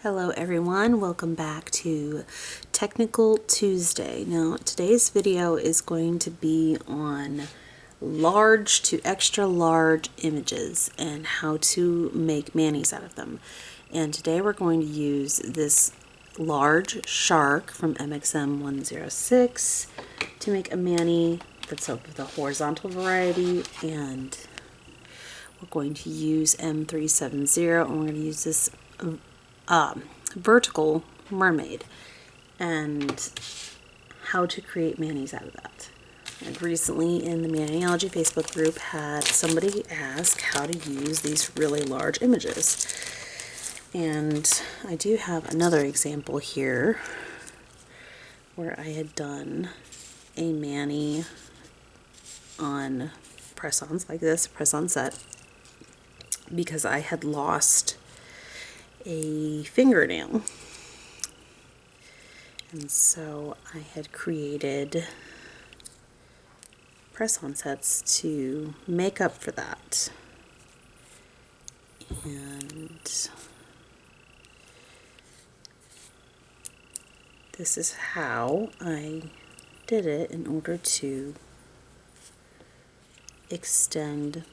Hello everyone, welcome back to Technical Tuesday. Now today's video is going to be on large to extra large images and how to make manis out of them. And today we're going to use this large shark from MXM 106 to make a mani that's of the horizontal variety, and we're going to use M370 and we're going to use this vertical mermaid and how to create manis out of that. And recently in the Maniology Facebook group had somebody ask how to use these really large images. And I do have another example here where I had done a mani on press-ons like this, press-on set, because I had lost a fingernail, and so I had created press-on sets to make up for that. And this is how I did it in order to extend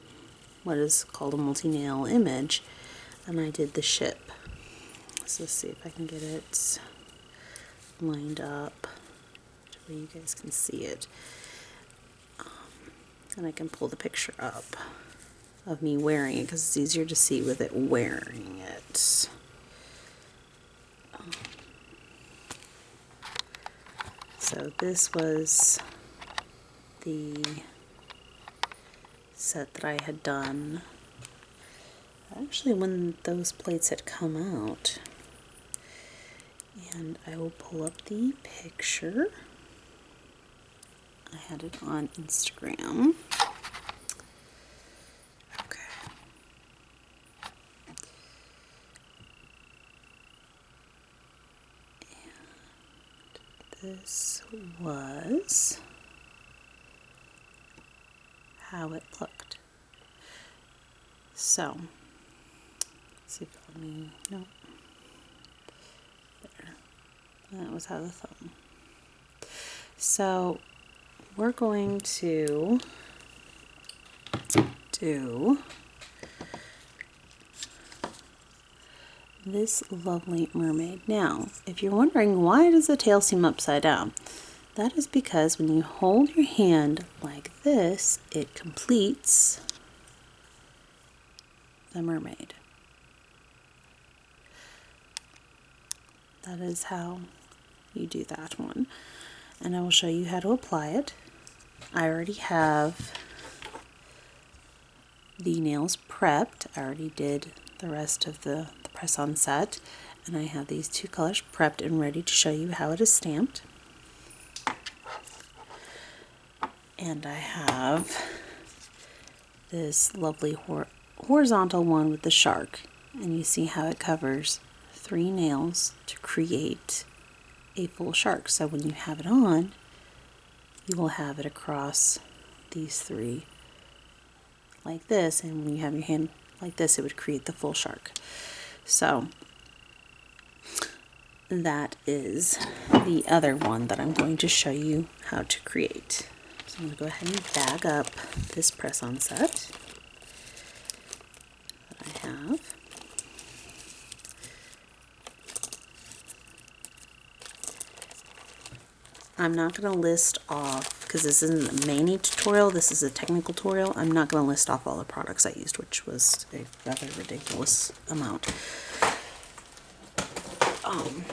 what is called a multi-nail image, and I did the ship. So let's see if I can get it lined up so you guys can see it. And I can pull the picture up of me wearing it because it's easier to see with it wearing it. So this was the set that I had done actually when those plates had come out. And I will pull up the picture. I had it on Instagram. Okay. And this was how it looked. So, let's see if let me, no. That was how the thumb. So we're going to do this lovely mermaid. Now, if you're wondering why does the tail seem upside down, that is because when you hold your hand like this, it completes the mermaid. That is how you do that one. And I will show you how to apply it. I already have the nails prepped. I already did the rest of the press-on set. And I have these two colors prepped and ready to show you how it is stamped. And I have this lovely horizontal one with the shark. And you see how it covers 3 nails to create a full shark. So when you have it on, you will have it across these 3 like this, and when you have your hand like this, it would create the full shark. So that is the other one that I'm going to show you how to create. So I'm going to go ahead and bag up this press-on set that I have. I'm not going to list off, because this isn't a mani tutorial, this is a technical tutorial. I'm not going to list off all the products I used, which was a rather ridiculous amount. I'm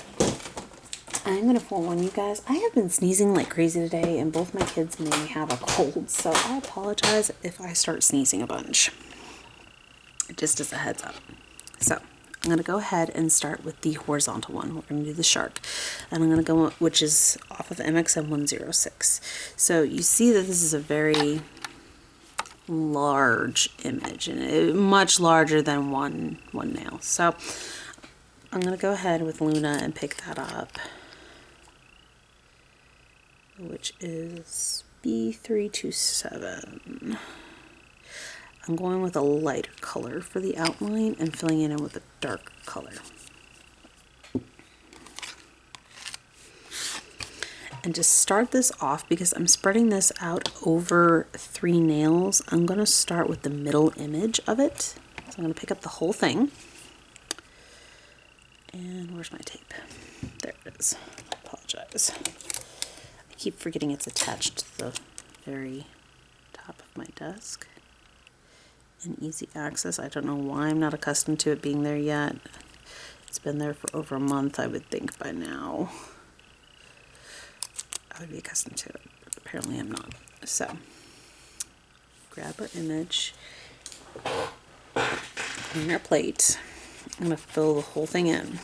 going to forewarn you guys, I have been sneezing like crazy today, and both my kids may have a cold, so I apologize if I start sneezing a bunch. Just as a heads up. So I'm going to go ahead and start with the horizontal one. We're going to do the shark. And I'm going to go, which is off of MXM 106. So you see that this is a very large image, and much larger than one nail. So I'm going to go ahead with Luna and pick that up, which is B327. I'm going with a lighter color for the outline and filling it in with a dark color. And to start this off, because I'm spreading this out over 3 nails, I'm going to start with the middle image of it. So I'm going to pick up the whole thing. And where's my tape? There it is. I apologize. I keep forgetting it's attached to the very top of my desk. And easy access. I don't know why I'm not accustomed to it being there yet. It's been there for over a month, I would think by now. I would be accustomed to it. Apparently I'm not. So, grab our image, clean our plate. I'm going to fill the whole thing in.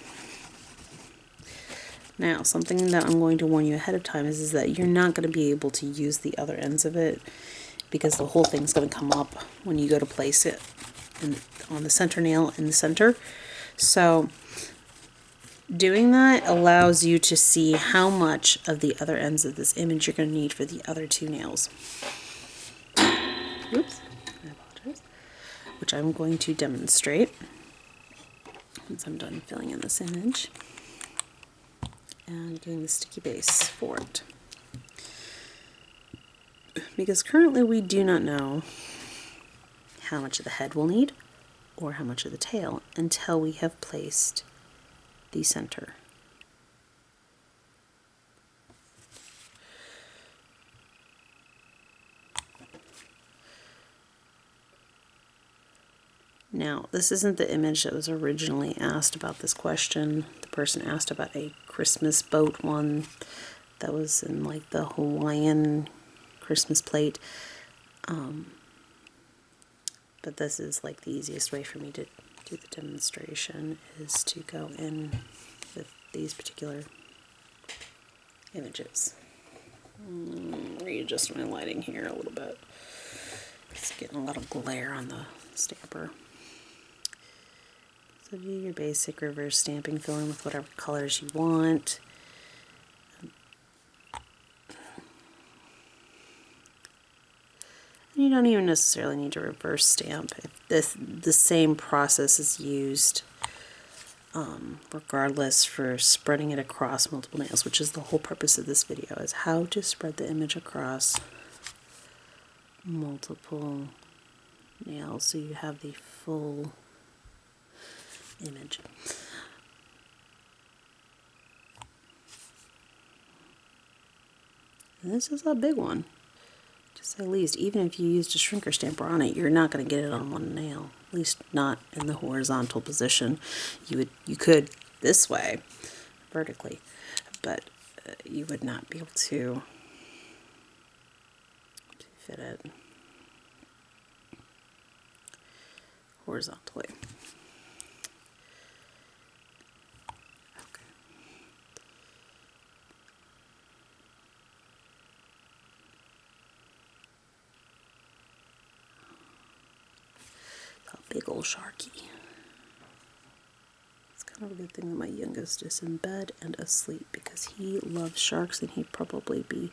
Now, something that I'm going to warn you ahead of time is that you're not going to be able to use the other ends of it because the whole thing's going to come up when you go to place it on the center nail in the center. So, doing that allows you to see how much of the other ends of this image you're going to need for the other 2 nails. Oops, I apologize. Which I'm going to demonstrate once I'm done filling in this image and getting the sticky base for it. Because currently we do not know how much of the head we'll need or how much of the tail until we have placed the center. Now, this isn't the image that was originally asked about this question. The person asked about a Christmas boat one that was in like the Hawaiian Christmas plate. But this is like the easiest way for me to do the demonstration is to go in with these particular images. Readjust my lighting here a little bit. It's getting a lot of glare on the stamper. So do your basic reverse stamping, fill in with whatever colors you want. You don't even necessarily need to reverse stamp if the same process is used regardless for spreading it across multiple nails, which is the whole purpose of this video, is how to spread the image across multiple nails so you have the full image. And this is a big one, to say the least. Even if you used a shrinker stamper on it, you're not going to get it on one nail, at least not in the horizontal position. You could this way, vertically, but you would not be able to fit it horizontally. Big old sharky. It's kind of a good thing that my youngest is in bed and asleep because he loves sharks and he'd probably be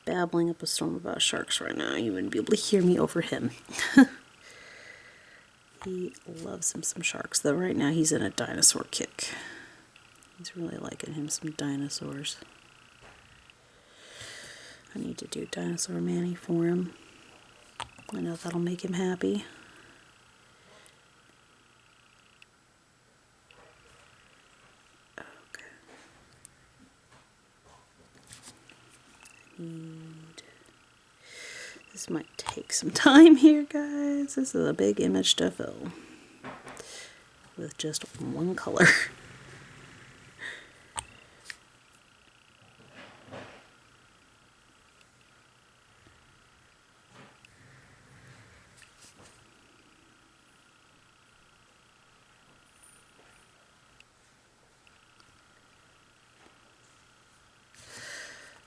babbling up a storm about sharks right now. You wouldn't be able to hear me over him. He loves him some sharks, though right now he's in a dinosaur kick. He's really liking him some dinosaurs. I need to do Dinosaur Manny for him. I know that'll make him happy. This might take some time here, guys. This is a big image to fill with just one color.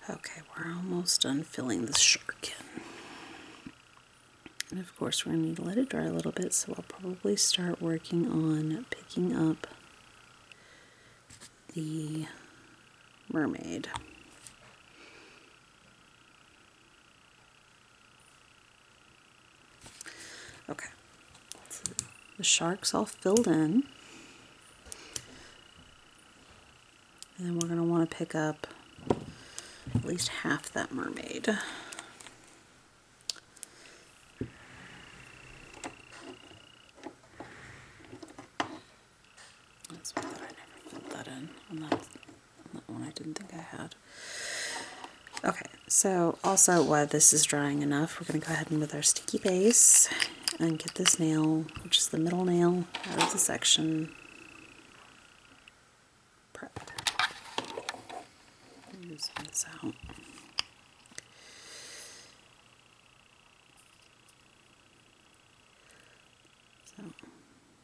Okay, we're almost done filling this shark in. And of course, we're going to need to let it dry a little bit, so I'll probably start working on picking up the mermaid. Okay, so the shark's all filled in. And then we're going to want to pick up at least half that mermaid. That's weird that I never filled that in on that one I didn't think I had. Okay, so also while this is drying enough, we're going to go ahead and with our sticky base and get this nail, which is the middle nail, out of the section. Prepped. Zoom this out. So,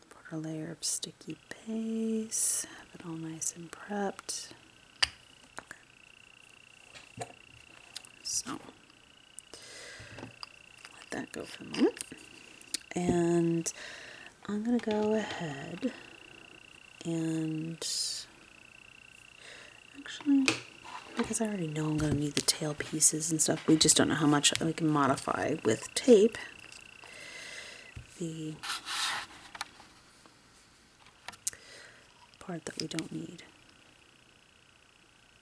put a layer of sticky base, have it all nice and prepped. Okay. So, let that go for a moment. And I'm going to go ahead and actually, because I already know I'm going to need the tail pieces and stuff, we just don't know how much we can modify with tape. The part that we don't need.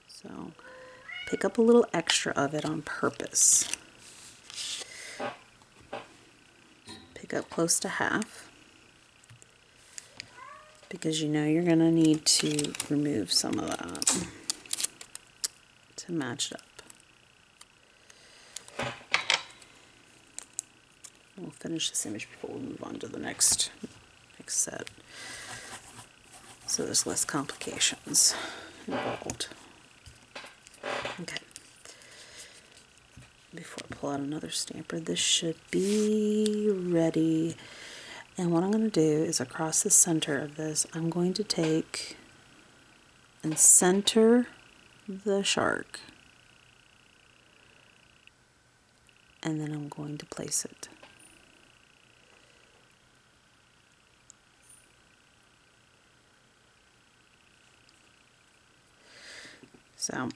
So pick up a little extra of it on purpose. Pick up close to half, because you know you're going to need to remove some of that to match it up. We'll finish this image before we move on to the next set, so there's less complications involved. Okay. Before I pull out another stamper, this should be ready. And what I'm going to do is across the center of this, I'm going to take and center the shark. And then I'm going to place it. So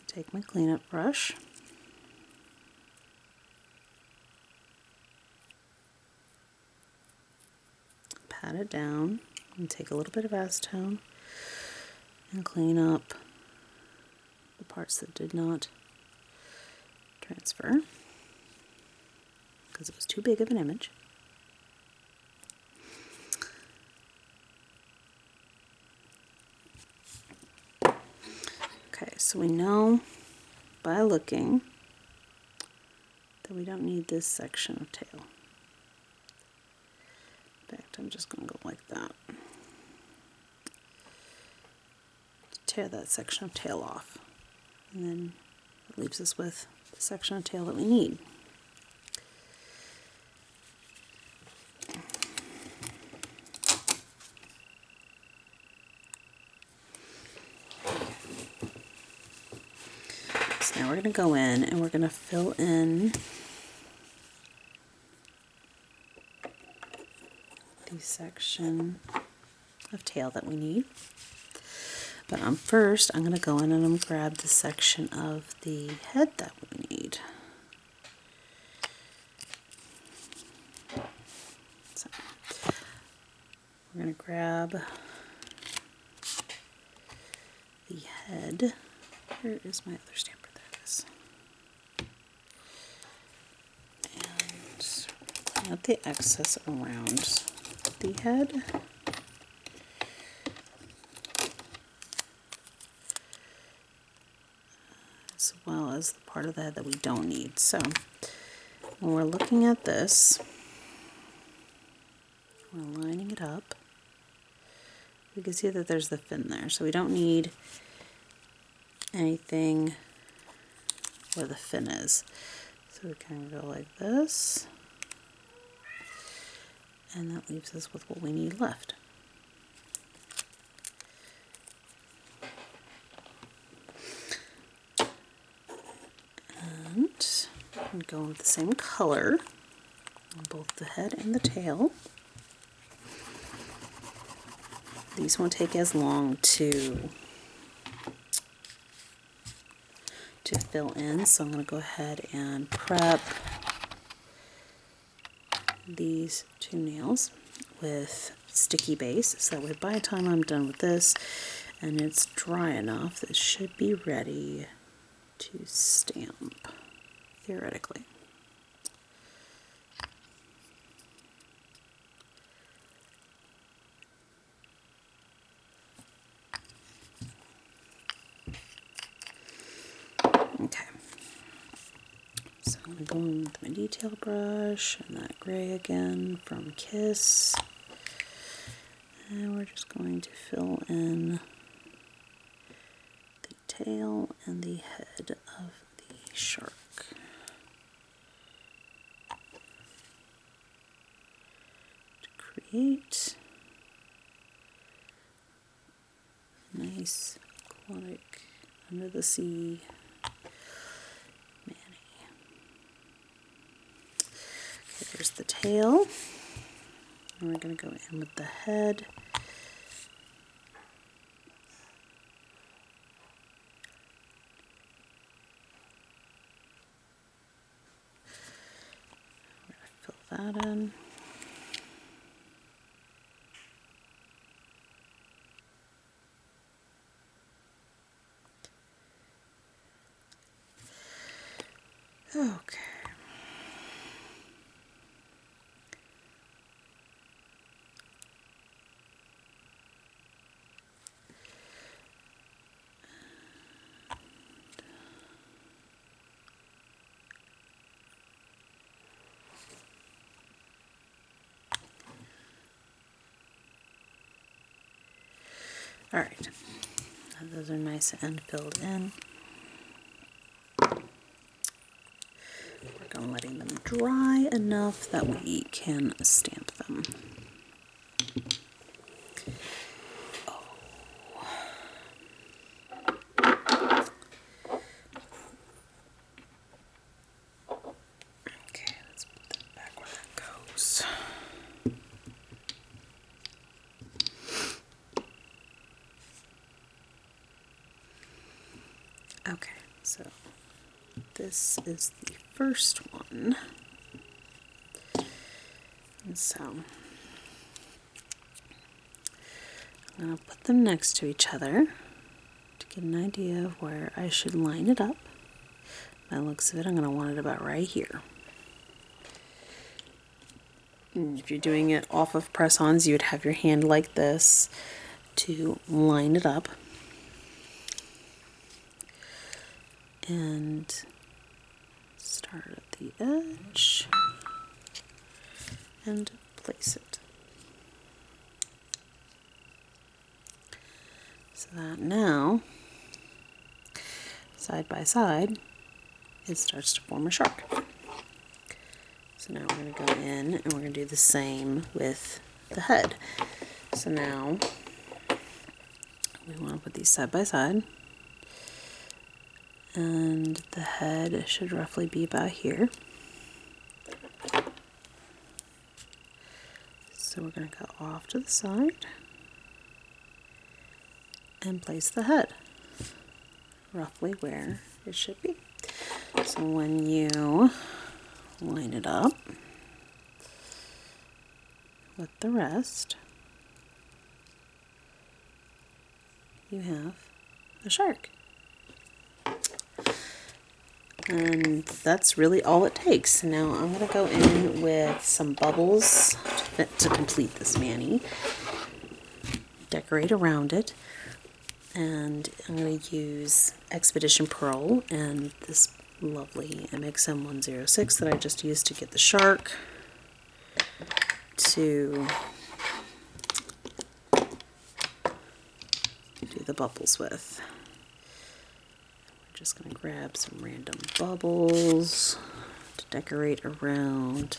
take my cleanup brush, pat it down, and take a little bit of acetone and clean up the parts that did not transfer because it was too big of an image. Okay, so we know by looking that we don't need this section of tail. In fact, I'm just going to go like that. Tear that section of tail off. And then it leaves us with the section of tail that we need. So now we're going to go in and we're going to fill in the section of tail that we need. But first, I'm going to go in and I'm going to grab the section of the head that we need. So, we're going to grab the head. Where is my other stamper? There it is. And clean out the excess around the head. As well as the part of the head that we don't need. So when we're looking at this, we're lining it up. You can see that there's the fin there, so we don't need anything where the fin is. So we kind of go like this, and that leaves us with what we need left. And go with the same color on both the head and the tail. These won't take as long to fill in, so I'm going to go ahead and prep these two nails. with sticky base, so that way by the time I'm done with this and it's dry enough, this should be ready to stamp, theoretically. Okay, so I'm going to go in with my detail brush and that gray again from Kiss. And we're just going to fill in the tail and the head of the shark. To create a nice aquatic under the sea Manny. Okay, there's the tail. And we're going to go in with the head. We're going to fill that in. Okay. All right, those are nice and filled in. We're going to letting them dry enough that we can stamp them. Okay, let's put that back where that goes. Okay, so this is the first one. And so I'm going to put them next to each other to get an idea of where I should line it up. By the looks of it, I'm going to want it about right here. And if you're doing it off of press-ons, you would have your hand like this to line it up. And start at the edge and place it. So that now, side by side, it starts to form a shark. So now we're going to go in and we're going to do the same with the head. So now we want to put these side by side. And the head should roughly be about here. So we're going to go off to the side and place the head roughly where it should be. So when you line it up with the rest, you have a shark. And that's really all it takes. Now I'm going to go in with some bubbles to complete this Manny. Decorate around it. And I'm going to use Expedition Pearl and this lovely MXM106 that I just used to get the shark to do the bubbles with. Just going to grab some random bubbles to decorate around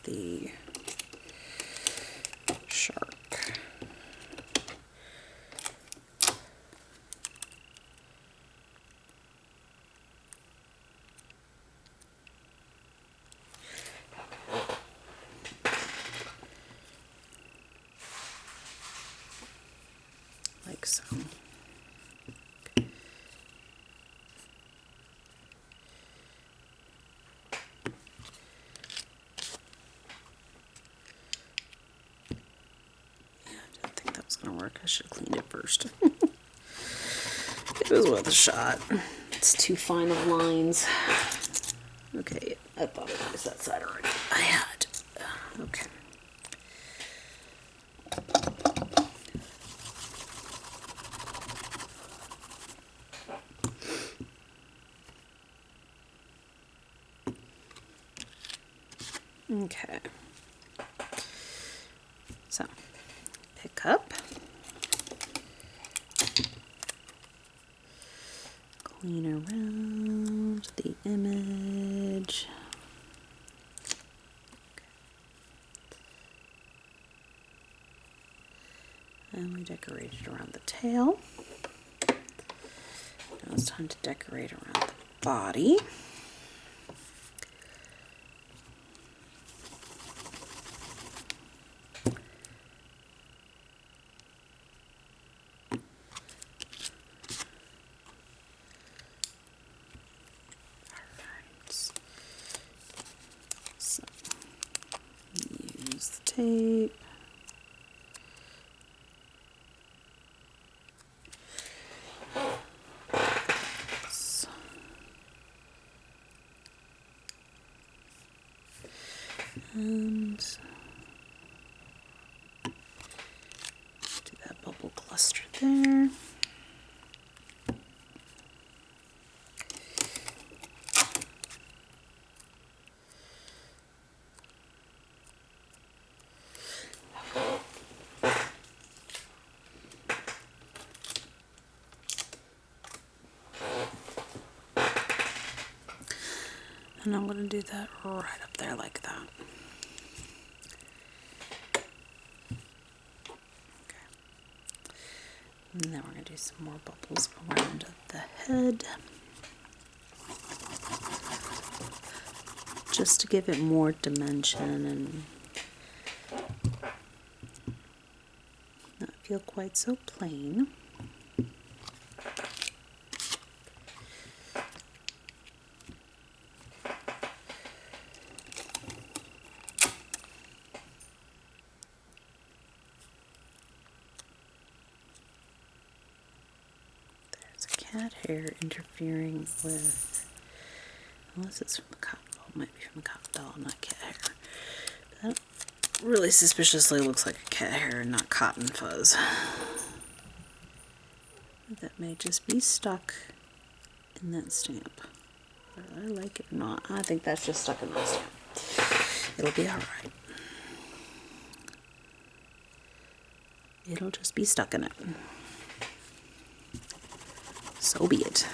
the shark. Like so. gonna work. I should have cleaned it first. It was worth a shot. It's too fine of lines. Okay, I thought it was that side already. I had. Okay. Okay. So, pick up. Clean around the image. And we decorated around the tail. Now it's time to decorate around the body. So, use the tape. And do that bubble cluster there. And I'm going to do that right up there like that. Okay. And then we're going to do some more bubbles around the head. Just to give it more dimension and not feel quite so plain. Cat hair interfering with, unless it's from the cotton ball, it might be from the cotton ball, not cat hair. That really suspiciously looks like a cat hair and not cotton fuzz. That may just be stuck in that stamp. Whether I like it or not, I think that's just stuck in that stamp. It'll be alright. It'll just be stuck in it. So be it.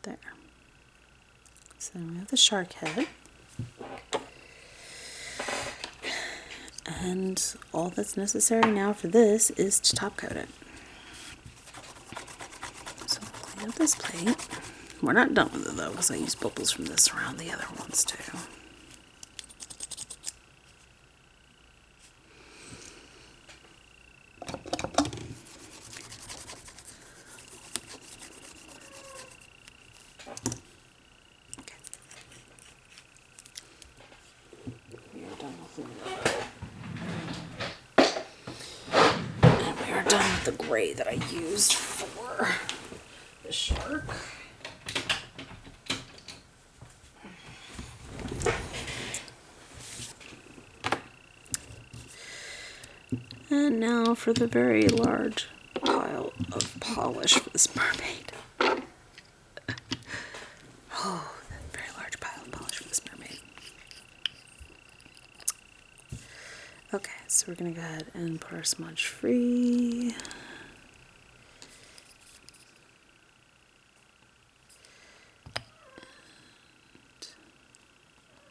There. So then we have the shark head. And all that's necessary now for this is to top coat it. So we'll clean up this plate. We're not done with it though, because I used bubbles from this around the other ones too. The gray that I used for the shark. And now for the very large pile of polish for this mermaid. Oh, that very large pile of polish for this mermaid. Okay, so we're going to go ahead and put our smudge free.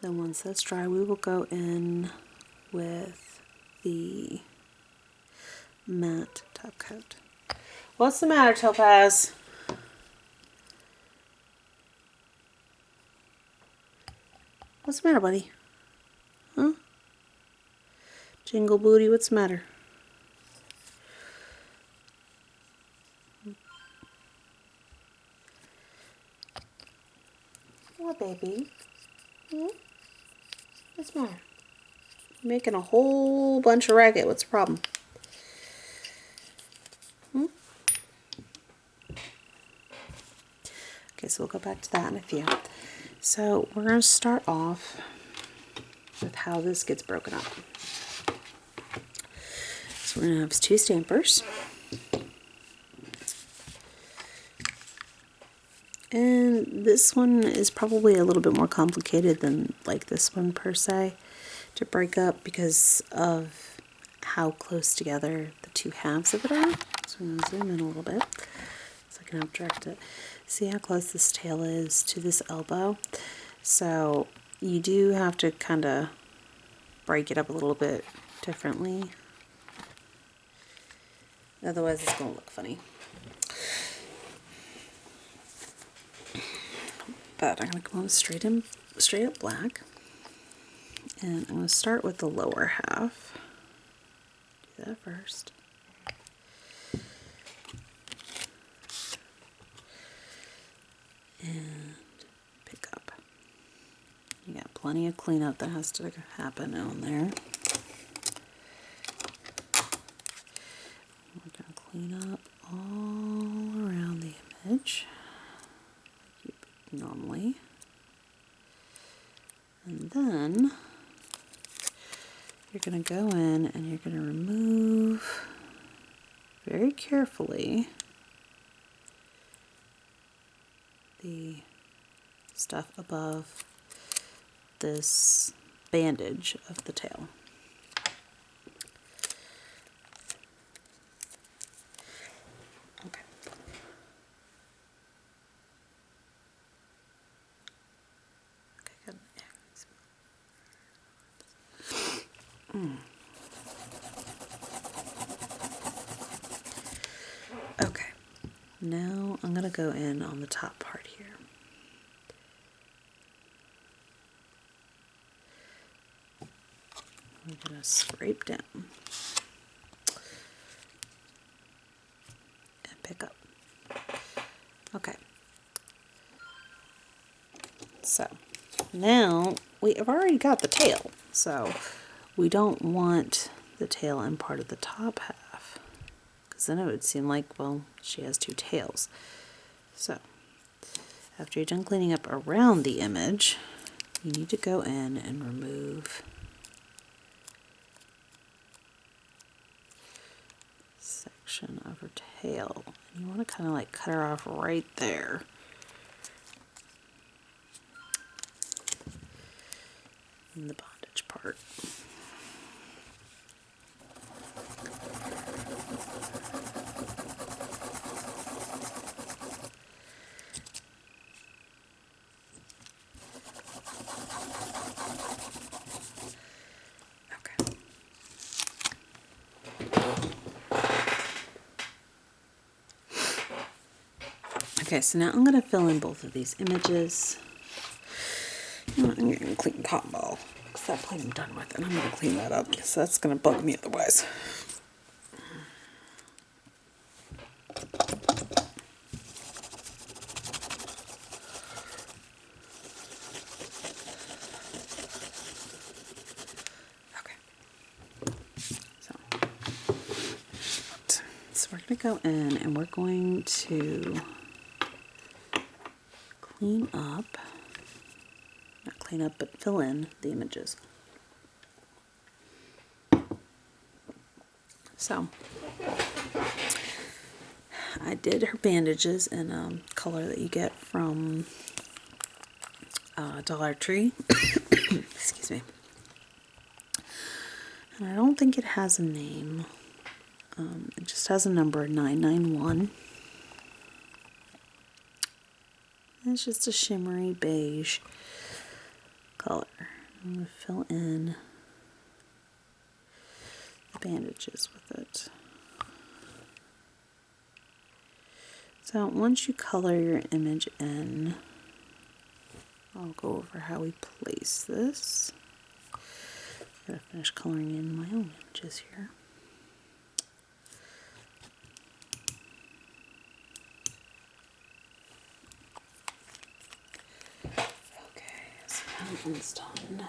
Then once that's dry, we will go in with the matte top coat. What's the matter, Topaz? What's the matter, buddy? Huh? Jingle booty, what's the matter? What, baby? Hmm? What's the matter? You're making a whole bunch of racket. What's the problem? Hmm? Okay, so we'll go back to that in a few. So we're going to start off with how this gets broken up. So we're going to have 2 stampers. And this one is probably a little bit more complicated than like this one per se to break up because of how close together the 2 halves of it are. So I'm going to zoom in a little bit so I can help direct it. See how close this tail is to this elbow? So you do have to kind of break it up a little bit differently. Otherwise it's going to look funny. But I'm going to go on straight up black. And I'm going to start with the lower half. Do that first. And pick up. You got plenty of cleanup that has to happen on there. We're going to clean up all around the image. Normally. And then you're going to go in and you're going to remove very carefully the stuff above this bandage of the tail. Okay. Okay, good. Okay, now I'm going to go in on the top part here. I'm going to scrape down and pick up. Okay, so now we have already got the tail, so we don't want the tail in part of the top half, because then it would seem like, well, she has 2 tails. So after you're done cleaning up around the image, you need to go in and remove section of her tail. And you want to kind of like cut her off right there. In the bondage part. Okay. Okay, so now I'm going to fill in both of these images. You know what, I'm getting a clean cotton ball because that plate I'm done with, and I'm going to clean that up because that's going to bug me otherwise. So we're going to go in and we're going to clean up, not clean up, but fill in the images. So I did her bandages in a color that you get from Dollar Tree. Excuse me. And I don't think it has a name. It just has a number, 991. And it's just a shimmery beige color. I'm going to fill in the bandages with it. So once you color your image in, I'll go over how we place this. Gotta finish coloring in my own images here. Okay, so that one's done.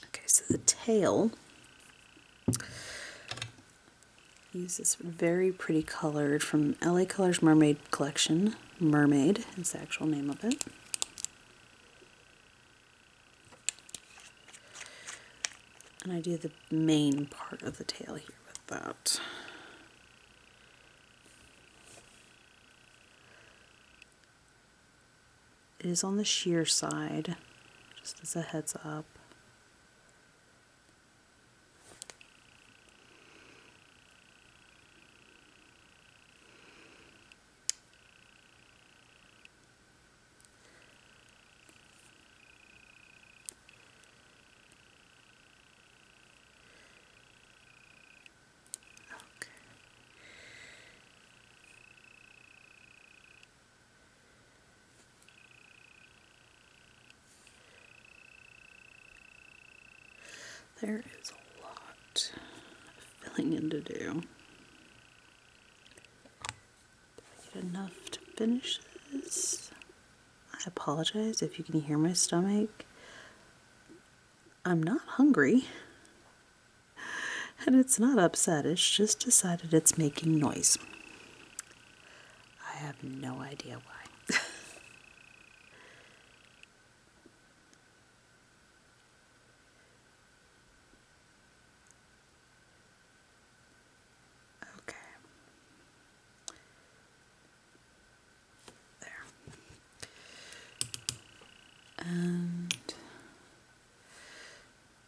Okay, so the tail, use this very pretty colored from LA Colors Mermaid collection. Mermaid is the actual name of it. And I do the main part of the tail here with that. It is on the sheer side, just as a heads up. There is a lot of filling in to do. Did I get enough to finish this? I apologize if you can hear my stomach. I'm not hungry. And it's not upset, it's just decided it's making noise. I have no idea why. Okay. There. And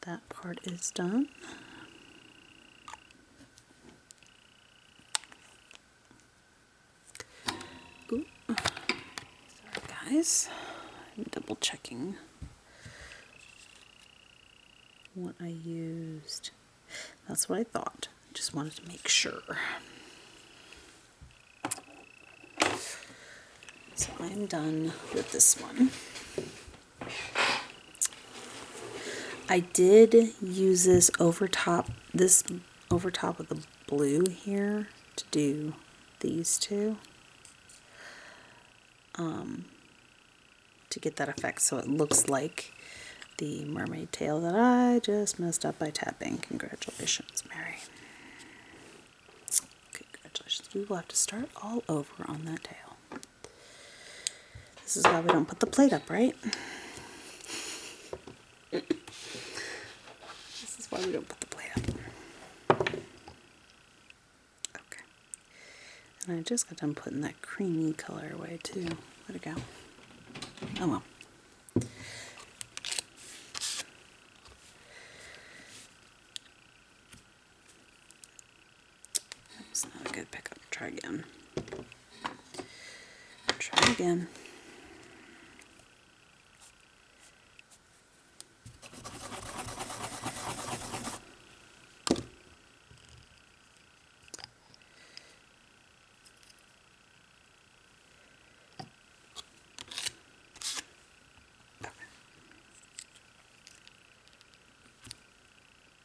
that part is done. Ooh. Sorry guys, I'm double checking what I used. That's what I thought. Just wanted to make sure. So I am done with this one. I did use this over top of the blue here to do these two. To get that effect so it looks like the mermaid tail that I just messed up by tapping. Congratulations, Mary. Congratulations. We will have to start all over on that tail. This is why we don't put the plate up, right? This is why we don't put the plate up. Okay. And I just got done putting that creamy color away too. Where'd it go? Oh well. That's not a good pickup. Try again. Try again.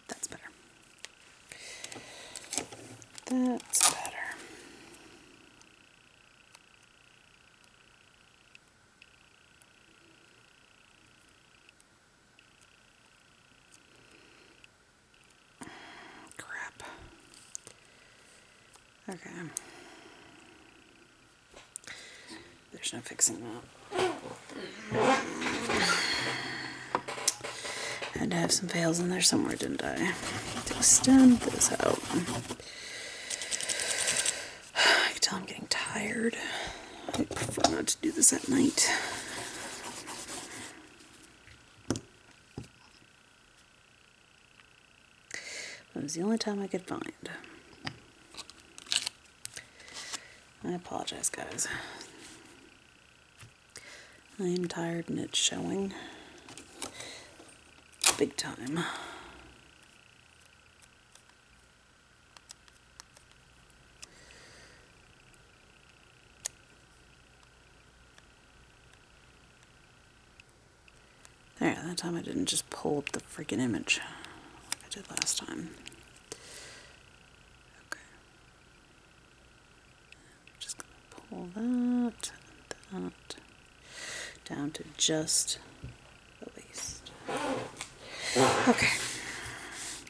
That's better. That's better. Crap. Okay. There's no fixing that. Had to have some fails in there somewhere, didn't I? To extend this out. I can tell I'm getting tired. I prefer not to do this at night. That was the only time I could find. I apologize, guys. I am tired and it's showing big time. There, that time I didn't just pull up the freaking image like I did last time. Okay. I'm just going to pull that and that down to just the waist. Okay.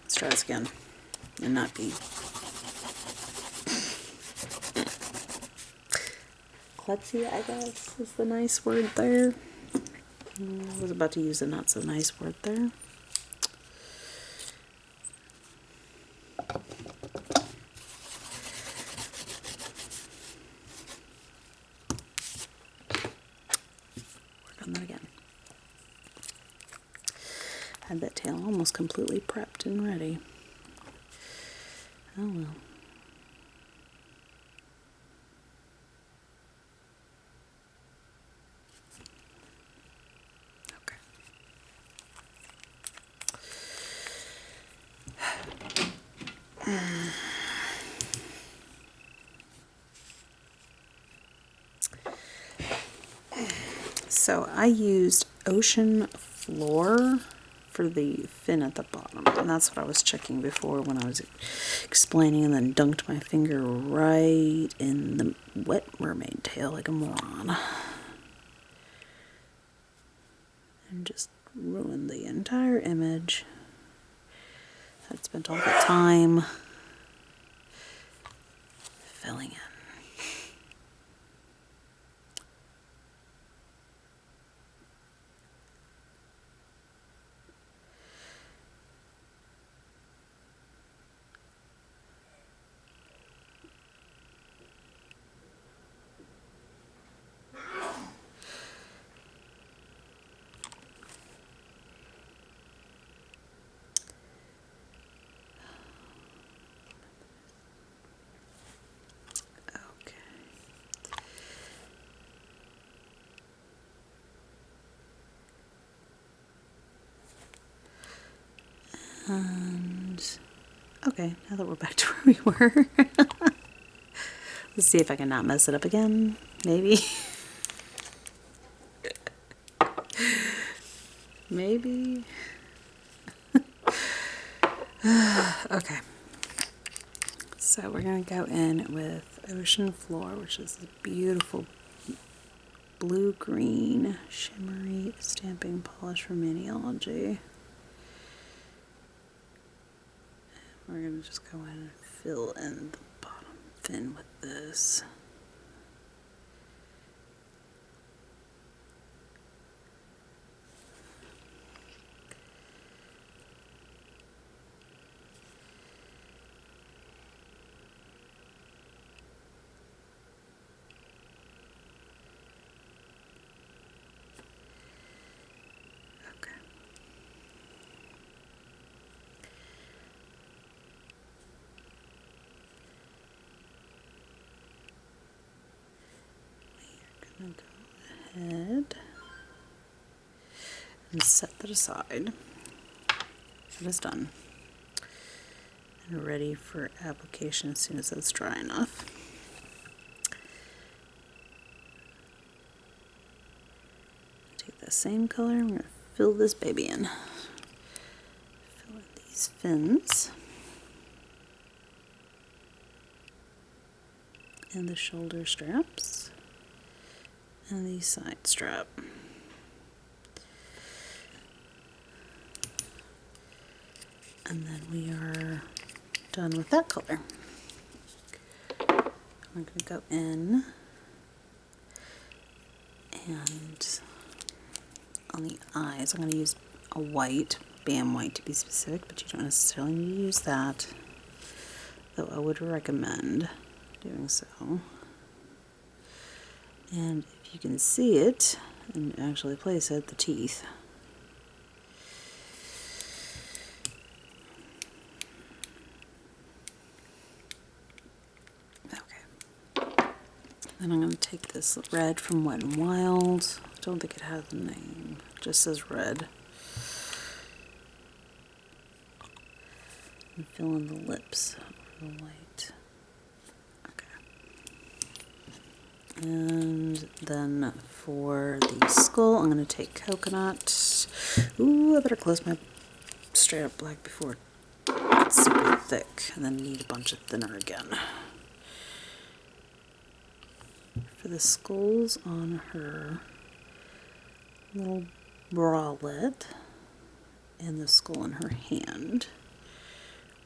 Let's try this again and not be klutzy, I guess is the nice word there. I was about to use a not so nice word there. Work on that again. Had that tail almost completely prepped and ready. Oh well. So I used Ocean Floor for the fin at the bottom, and that's what I was checking before when I was explaining, and then dunked my finger right in the wet mermaid tail like a moron. And just ruined the entire image. I'd spent all the time filling in. And okay, now that we're back to where we were, let's see if I can not mess it up again. Maybe. Maybe. Okay. So we're going to go in with Ocean Floor, which is a beautiful blue-green shimmery stamping polish from Maniology. We're going to just go in and fill in the bottom fin with this. Okay. We're going to go ahead and set that aside. That is done. And ready for application as soon as it's dry enough. Take the same color, I'm going to fill this baby in. Fill in these fins. And the shoulder straps. And the side strap. And then we are done with that color. We're going to go in and on the eyes, I'm going to use a white, Bam White to be specific, but you don't necessarily need to use that, though I would recommend doing so. And if you can see it, and actually place it, the teeth. Then I'm going to take this red from Wet n Wild. I don't think it has a name. It just says red. And fill in the lips over the white. Okay. And then for the skull, I'm going to take coconut. Ooh, I better close my straight up black before it gets super thick, and then need a bunch of thinner again. For the skulls on her little bralette and the skull in her hand,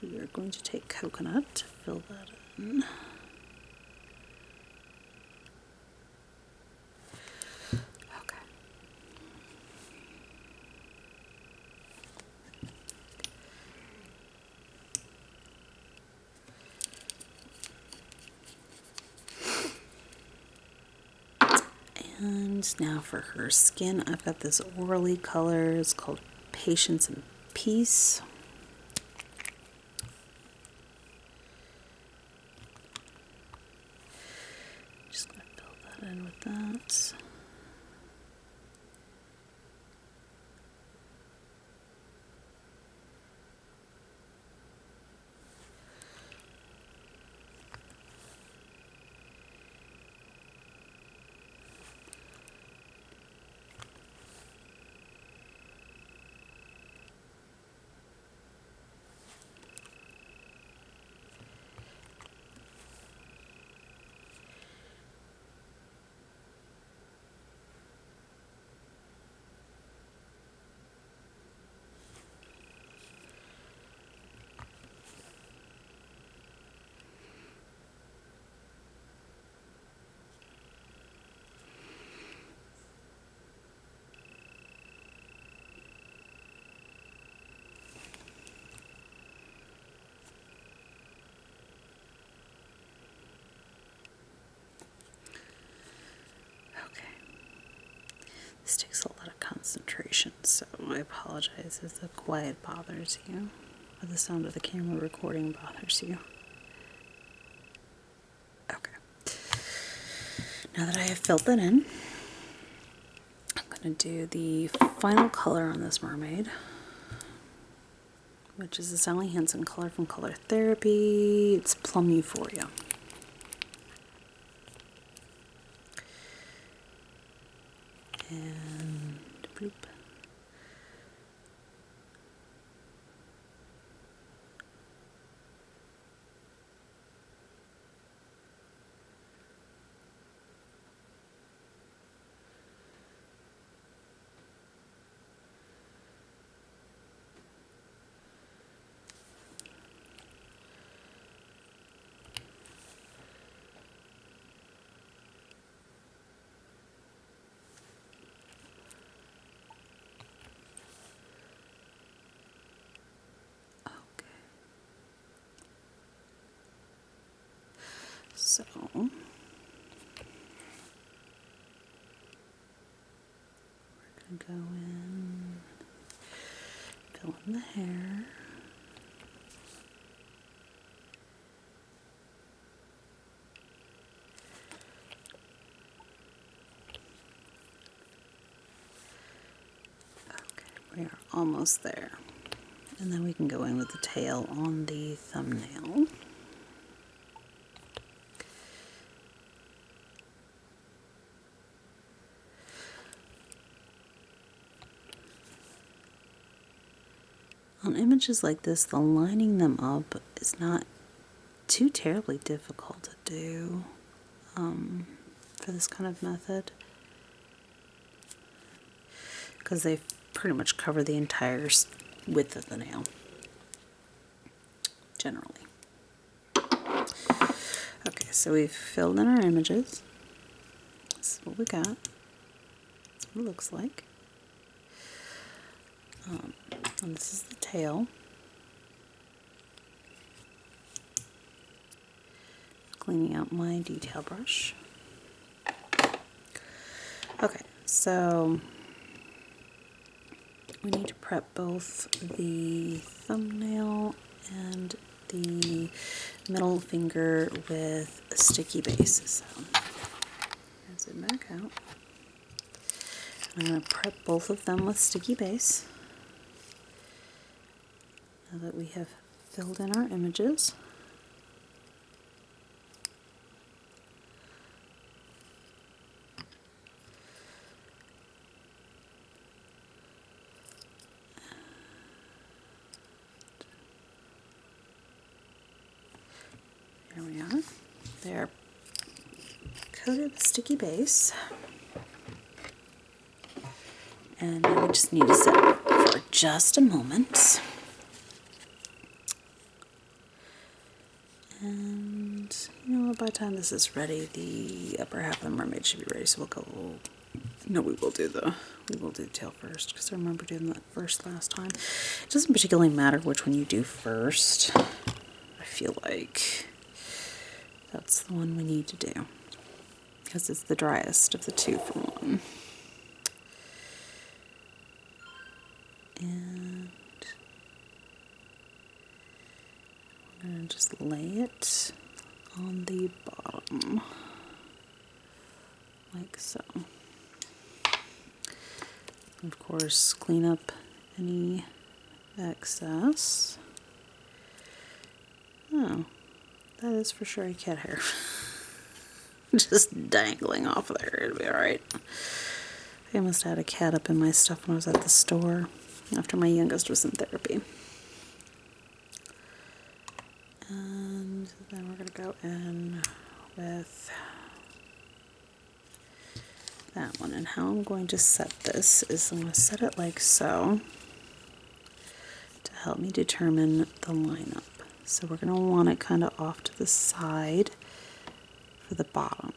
we are going to take coconut, fill that in. Okay. And now for her skin, I've got this orally color. It's called Patience and Peace. Just going to fill that in with that. This takes a lot of concentration, so I apologize if the quiet bothers you, or the sound of the camera recording bothers you. Okay. Now that I have filled that in, I'm going to do the final color on this mermaid, which is the Sally Hansen color from Color Therapy. It's Plum Euphoria. And bloop. So, we're going to go in, fill in the hair. Okay, we are almost there. And then we can go in with the tail on the thumbnail. On images like this, the lining them up is not too terribly difficult to do for this kind of method, because they pretty much cover the entire width of the nail, generally. Okay, so we've filled in our images. This is what we got. That's what it looks like. And this is the tail. Cleaning out my detail brush. Okay, so we need to prep both the thumbnail and the middle finger with a sticky base. So zoom back out. I'm going to prep both of them with sticky base. Now that we have filled in our images, They're coated with sticky base. And now we just need to set it for just a moment. And you know what, by the time this is ready, the upper half of the mermaid should be ready. So we'll go, no, we will do the tail first, because I remember doing that first last time. It doesn't particularly matter which one you do first. I feel like that's the one we need to do, because it's the driest of the two for one. And we're going to just lay it on the bottom, like so. Of course, clean up any excess. Oh, that is for sure a cat hair. Just dangling off of there. It'll be alright. I must have had a cat up in my stuff when I was at the store after my youngest was in therapy. And then we're going to go in with that one. And how I'm going to set this is I'm going to set it like so to help me determine the lineup. So we're going to want it kind of off to the side for the bottom.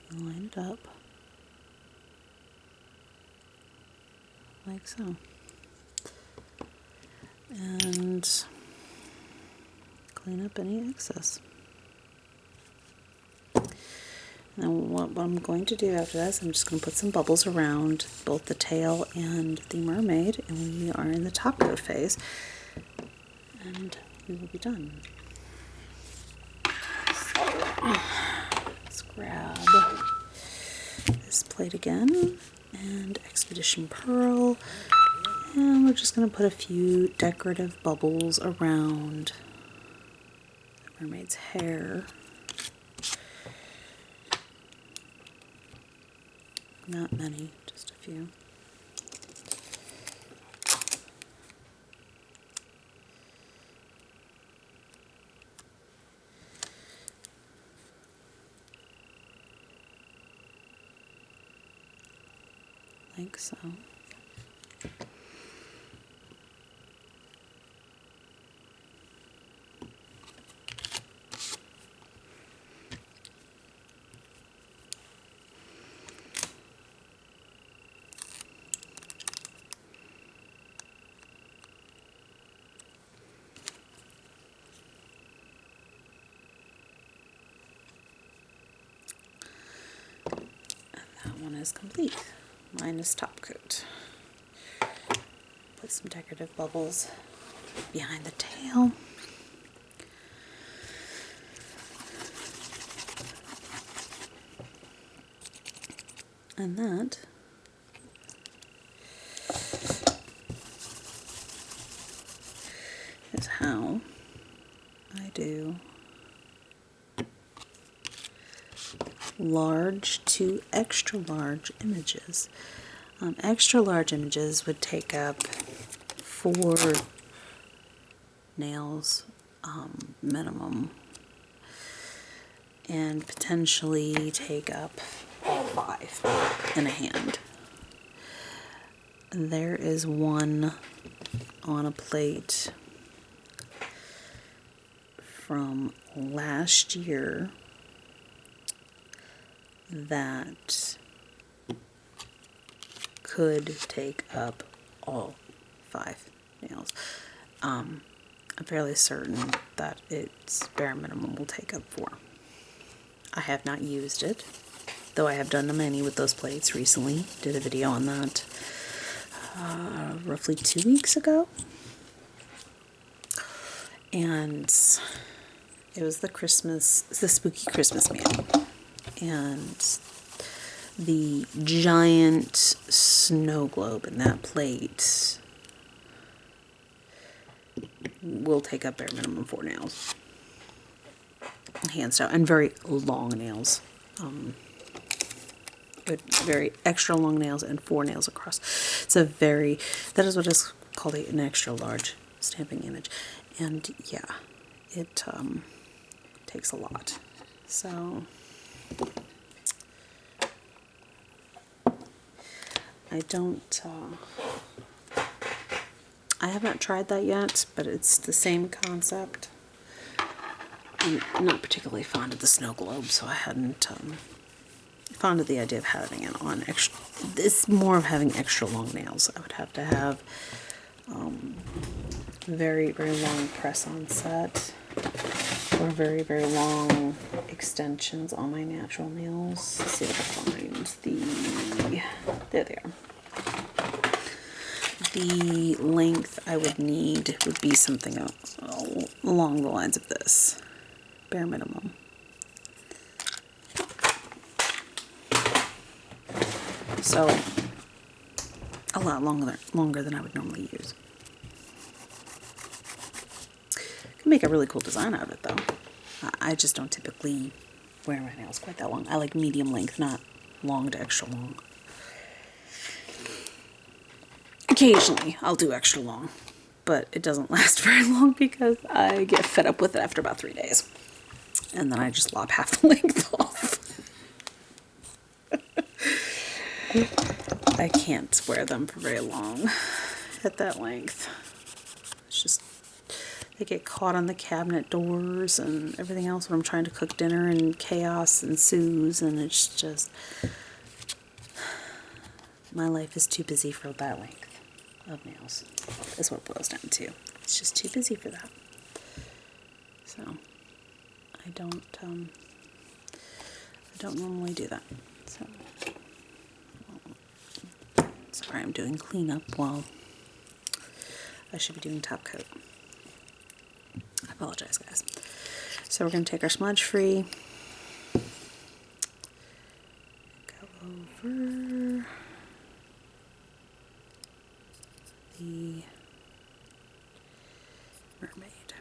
So you line it up like so. And clean up any excess. Now what I'm going to do after this, I'm just going to put some bubbles around both the tail and the mermaid, and we are in the top coat phase, and we will be done. So, let's grab this plate again, and Expedition Pearl, and we're just going to put a few decorative bubbles around the mermaid's hair. Not many, just a few. Like so. That one is complete, minus top coat. Put some decorative bubbles behind the tail. And that is how I do large to extra large images. Extra large images would take up 4 nails minimum, and potentially take up all 5 in a hand. There is one on a plate from last year that could take up all 5 nails. I'm fairly certain that its bare minimum will take up 4. I have not used it, though I have done many with those plates recently. Did a video on that roughly 2 weeks ago. And it was the spooky Christmas manual. And the giant snow globe in that plate will take up bare minimum 4 nails. Hands down. And very long nails. Very extra long nails and 4 nails across. That is what is called an extra large stamping image. And yeah, it takes a lot. So I haven't tried that yet, but it's the same concept. I'm not particularly fond of the snow globe, so I hadn't fond of the idea of having it on extra. It's more of having extra long nails. I would have to have very, very long press-on set, or very, very long extensions on my natural nails. Let's see if I can find there they are. The length I would need would be something along the lines of this, bare minimum. So a lot longer than I would normally use. Can make a really cool design out of it though. I just don't typically wear my nails quite that long. I like medium length, not long to extra long. Occasionally I'll do extra long, but it doesn't last very long because I get fed up with it after about 3 days. And then I just lop half the length off. I can't wear them for very long at that length. It's just, they get caught on the cabinet doors and everything else when I'm trying to cook dinner, and chaos ensues, and it's just, my life is too busy for that length of nails, is what it boils down to. It's just too busy for that. So I don't normally do that. So sorry, I'm doing cleanup while I should be doing top coat. I apologize, guys. So we're going to take our smudge free, go over the mermaid.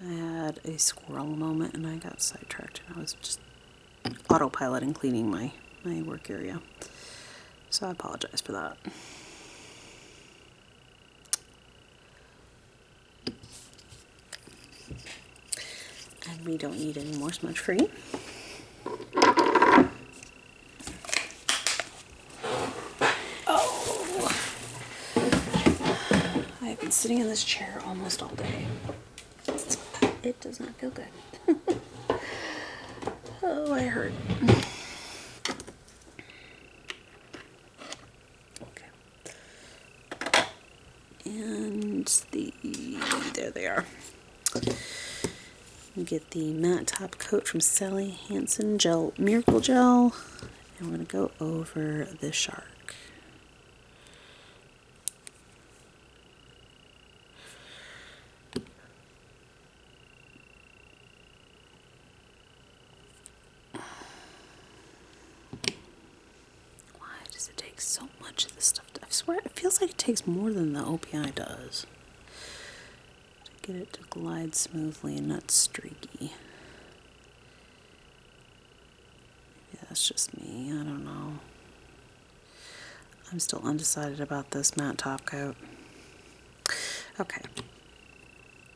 I had a squirrel moment and I got sidetracked, and I was just autopiloting cleaning my work area. So I apologize for that. And we don't need any more smudge free. Oh, I've been sitting in this chair almost all day. It does not feel good. Oh, I hurt. Okay. And there they are. We get the matte top coat from Sally Hansen Miracle Gel, and we're going to go over the shark. So much of this stuff. I swear it feels like it takes more than the OPI does to get it to glide smoothly and not streaky. Maybe that's just me. I don't know. I'm still undecided about this matte top coat. Okay.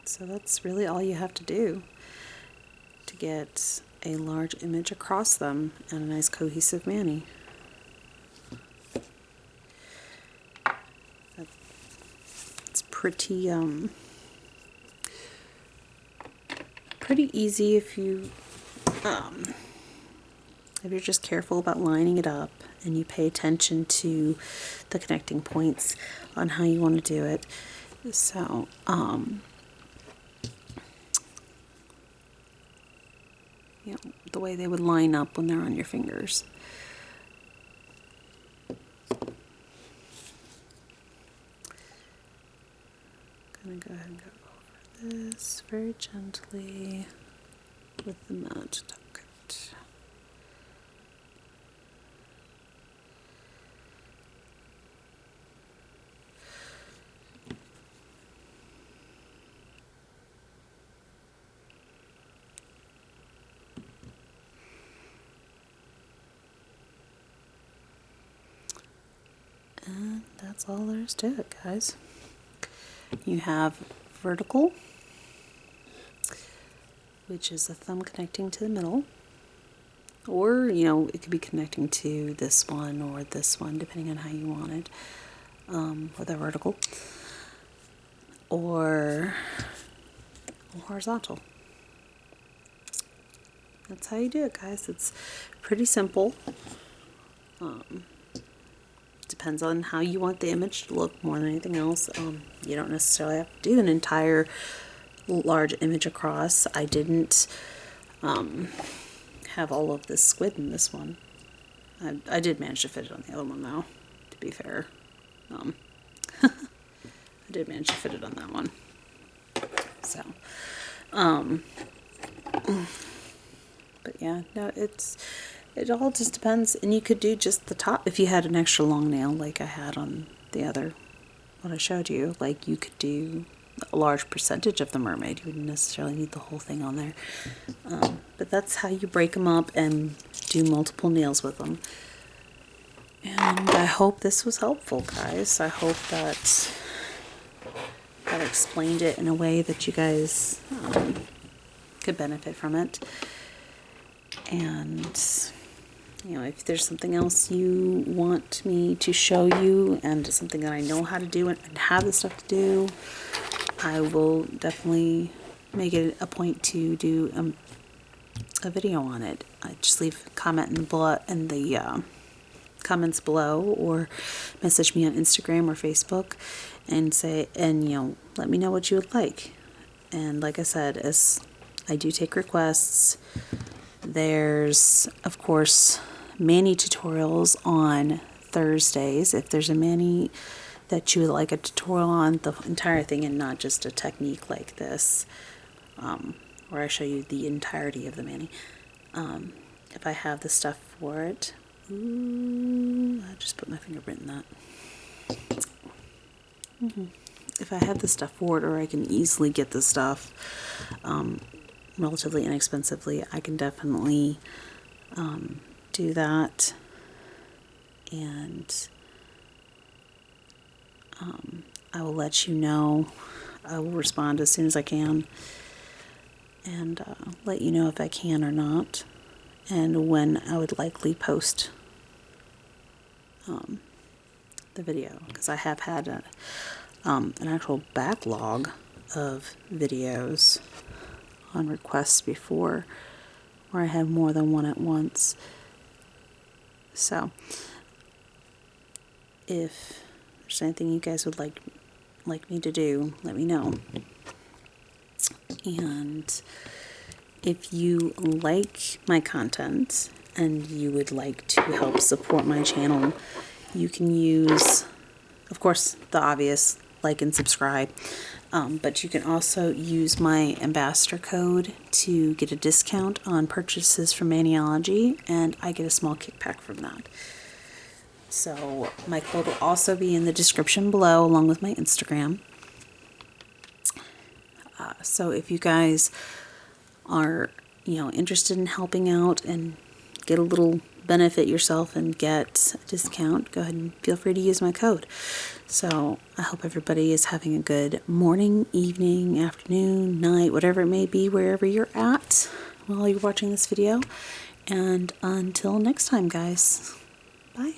So that's really all you have to do to get a large image across them and a nice cohesive mani. Pretty easy if you're just careful about lining it up and you pay attention to the connecting points on how you want to do it. So you know, the way they would line up when they're on your fingers. I'm gonna go ahead and go over this very gently with the matte top coat. And that's all there is to it, guys. You have vertical, which is the thumb connecting to the middle, or it could be connecting to this one or this one, depending on how you want it, with a vertical, or horizontal. That's how you do it, guys. It's pretty simple. Depends on how you want the image to look more than anything else. You don't necessarily have to do an entire large image across. I didn't have all of this squid in this one. I did manage to fit it on the other one, though, to be fair. I did manage to fit it on that one. So, but yeah, no, it all just depends. And you could do just the top if you had an extra long nail like I had on the other one I showed you. Like, you could do a large percentage of the mermaid. You wouldn't necessarily need the whole thing on there. But that's how you break them up and do multiple nails with them. And I hope this was helpful, guys. I hope that I explained it in a way that you guys could benefit from it. And if there's something else you want me to show you and something that I know how to do and have the stuff to do, I will definitely make it a point to do a video on it. Just leave a comment in the comments below, or message me on Instagram or Facebook and let me know what you would like. And like I said, as I do take requests, there's of course mani tutorials on Thursdays. If there's a mani that you would like a tutorial on, the entire thing and not just a technique like this, where I show you the entirety of the mani, if I have the stuff for it. Ooh, I just put my fingerprint in that. If I have the stuff for it, or I can easily get the stuff relatively inexpensively, I can definitely do that. And I will let you know. I will respond as soon as I can, and let you know if I can or not, and when I would likely post the video, because I have had an actual backlog of videos on requests before, where I have more than one at once. So if there's anything you guys would like me to do, let me know. And if you like my content and you would like to help support my channel, you can use, of course, the obvious, like and subscribe, but you can also use my ambassador code to get a discount on purchases from Maniology, and I get a small kickback from that. So my code will also be in the description below, along with my Instagram. So if you guys are interested in helping out and get a little benefit yourself and get a discount, go ahead and feel free to use my code. So I hope everybody is having a good morning, evening, afternoon, night, whatever it may be, wherever you're at while you're watching this video. And until next time, guys, bye.